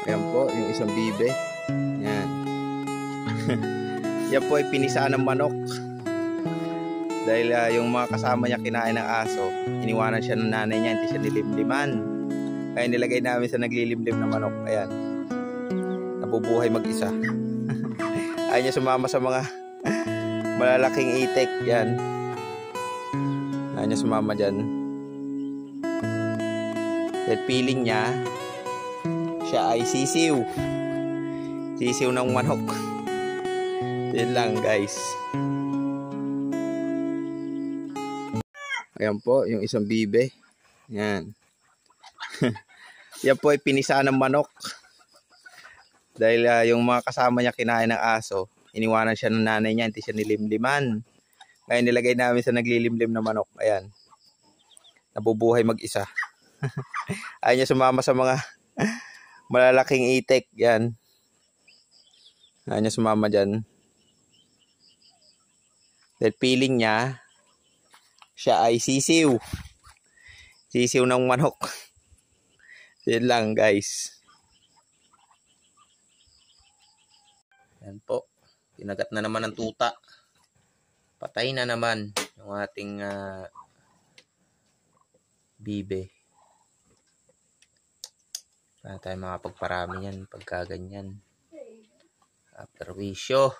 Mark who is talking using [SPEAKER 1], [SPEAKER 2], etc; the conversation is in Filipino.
[SPEAKER 1] Ayan po, yung isang bibe. Yan. Yan po ay pinisaan ng manok. Dahil yung mga kasama niya kinain ng aso, iniwanan siya ng nanay niya, hindi siya nilimliman. Kaya nilagay namin sa naglilimlim na manok. Ayan. Nabubuhay mag-isa. Ayaw niya sumama sa mga malalaking itik. Yan. Ayaw niya sumama dyan. Dahil feeling niya, siya ay sisiw. Sisiw ng manok. Yan lang guys. Ayan po, yung isang bibe. Yan. Yan po ay pinisaan ng manok. Dahil yung mga kasama niya kinain ng aso, iniwanan siya ng nanay niya, hindi siya nilimliman. Kaya nilagay namin sa naglilimlim na manok. Ayan. Nabubuhay mag-isa. Ayaw niya sumama sa mga malalaking itik. Yan. Ayaw niya sumama dyan. Dahil feeling niya, siya ay sisiw. Sisiw ng manok. Yan lang guys. Yan po. Kinagat na naman ng tuta. Patay na naman yung ating bibe. Para tayo makapagparami yan pagka ganyan. After wisyo.